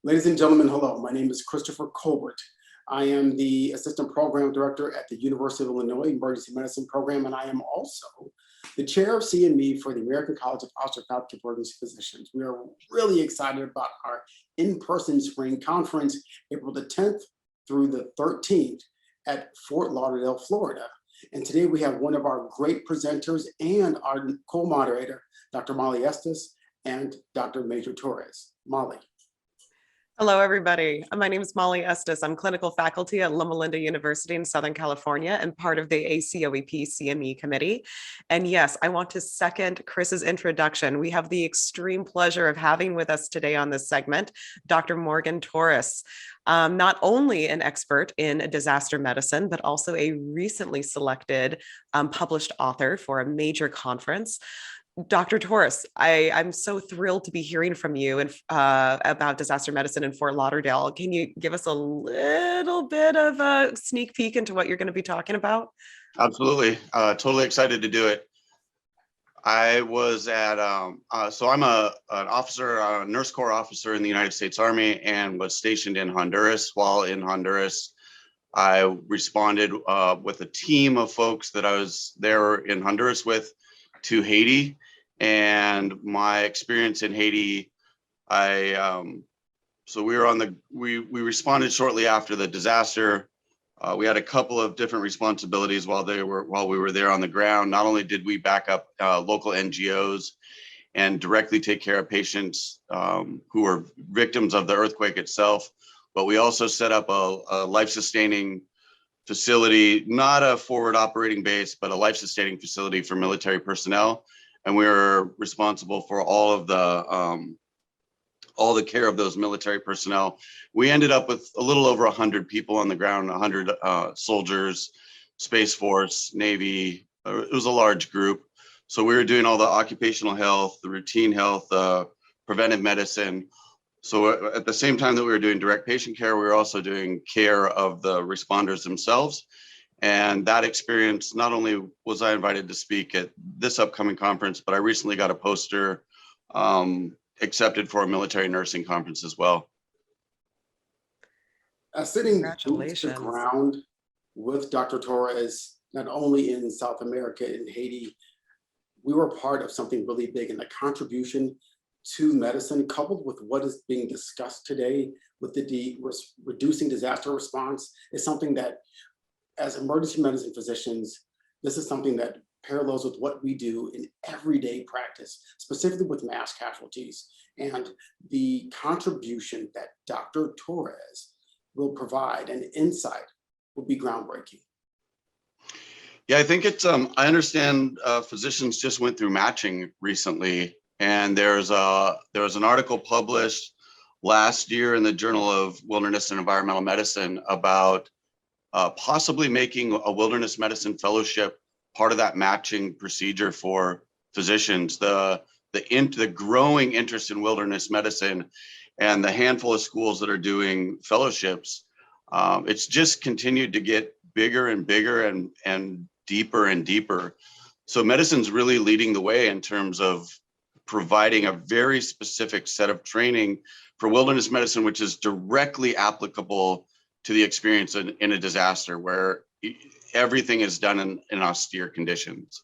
Ladies and gentlemen, hello. My name is Christopher Colbert. I am the Assistant Program Director at the University of Illinois Emergency Medicine Program, and I am also the Chair of CME for the American College of Osteopathic Emergency Physicians. We are really excited about our in-person spring conference, April the 10th through the 13th at Fort Lauderdale, Florida. And today we have one of our great presenters and our co-moderator, Dr. Molly Estes and Dr. Major Torres. Molly. Hello, everybody. My name is Molly Estes. I'm clinical faculty at Loma Linda University in Southern California and part of the ACOEP CME committee. And yes, I want to second Chris's introduction. We have the extreme pleasure of having with us today on this segment, Dr. Morgan Torris. Not only an expert in disaster medicine, but also a recently selected published author for a major conference. Dr. Torris, I'm so thrilled to be hearing from you about disaster medicine in Fort Lauderdale. Can you give us a little bit of a sneak peek into what you're going to be talking about? Absolutely. Totally excited to do it. I was at, so I'm an officer, a Nurse Corps officer in the United States Army and was stationed in Honduras. While in Honduras, I responded with a team of folks that I was there in Honduras with to Haiti. And my experience in Haiti, so we were we responded shortly after the disaster. We had a couple of different responsibilities while we were there on the ground. Not only did we back up local NGOs and directly take care of patients who were victims of the earthquake itself, but we also set up a life-sustaining facility, not a forward operating base, but a life-sustaining facility for military personnel. And we were responsible for all the care of those military personnel. We ended up with a little over 100 people on the ground, 100 soldiers, Space Force, Navy. It was a large group. So we were doing all the occupational health, the routine health, preventive medicine. So at the same time that we were doing direct patient care, we were also doing care of the responders themselves. And that experience, not only was I invited to speak at this upcoming conference, but I recently got a poster accepted for a military nursing conference as well. Sitting boots to the ground with Dr. Torres, not only in South America, in Haiti, we were part of something really big, and the contribution to medicine, coupled with what is being discussed today with the reducing disaster response, is something that, as emergency medicine physicians, this is something that parallels with what we do in everyday practice, specifically with mass casualties. And the contribution that Dr. Torres will provide and insight will be groundbreaking. Yeah, I think it's, I understand physicians just went through matching recently. And there was an article published last year in the Journal of Wilderness and Environmental Medicine about possibly making a wilderness medicine fellowship part of that matching procedure for physicians. The growing interest in wilderness medicine and the handful of schools that are doing fellowships, it's just continued to get bigger and bigger and deeper and deeper. So medicine's really leading the way in terms of providing a very specific set of training for wilderness medicine, which is directly applicable to the experience in a disaster where everything is done in austere conditions.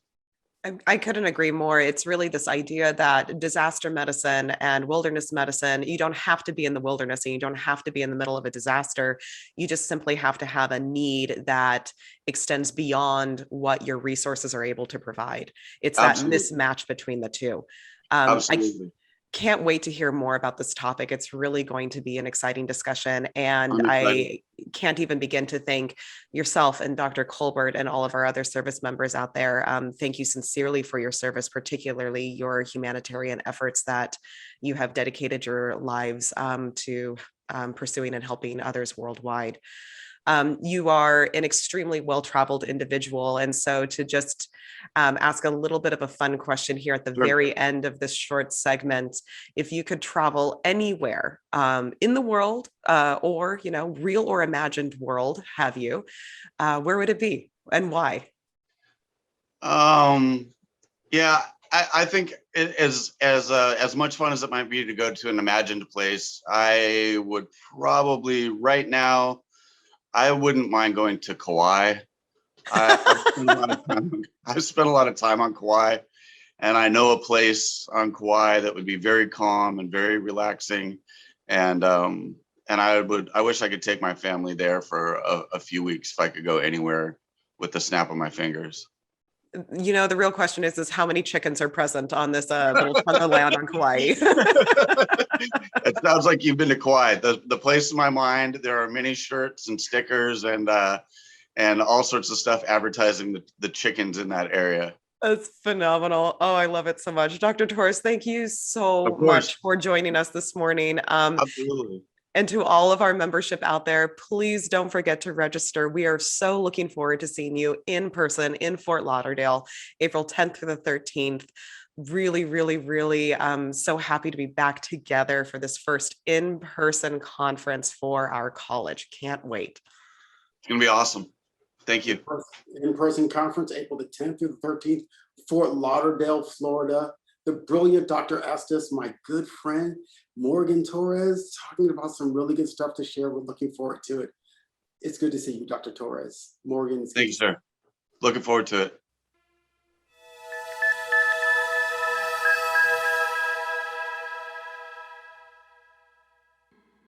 I couldn't agree more. It's really this idea that disaster medicine and wilderness medicine, you don't have to be in the wilderness and you don't have to be in the middle of a disaster. You just simply have to have a need that extends beyond what your resources are able to provide. It's Absolutely. That mismatch between the two. Absolutely. Can't wait to hear more about this topic. It's really going to be an exciting discussion. And I can't even begin to thank yourself and Dr. Colbert and all of our other service members out there. Thank you sincerely for your service, particularly your humanitarian efforts that you have dedicated your lives to pursuing and helping others worldwide. You are an extremely well-traveled individual. And so to just ask a little bit of a fun question here at the very end of this short segment, if you could travel anywhere in the world or, real or imagined world, where would it be and why? Yeah, I think as much fun as it might be to go to an imagined place, I would probably right now, I wouldn't mind going to Kauai. I've spent a lot of time on Kauai, and I know a place on Kauai that would be very calm and very relaxing. And I wish I could take my family there for a few weeks if I could go anywhere with the snap of my fingers. You know, the real question is how many chickens are present on this little chunk of land on Kauai? It sounds like you've been to Kauai. The place in my mind, there are many shirts and stickers and all sorts of stuff advertising the chickens in that area. That's phenomenal. Oh, I love it so much. Dr. Torres, thank you so Of course, much for joining us this morning. absolutely. And to all of our membership out there, please don't forget to register. We are so looking forward to seeing you in person in Fort Lauderdale, April 10th through the 13th. Really, really, really so happy to be back together for this first in-person conference for our college. Can't wait. It's gonna be awesome. Thank you. In-person conference, April the 10th through the 13th, Fort Lauderdale, Florida. The brilliant Dr. Estes, my good friend, Morgan Torres, talking about some really good stuff to share. We're looking forward to it. It's good to see you, Dr. Torres. Morgan. Thank you, sir. Looking forward to it.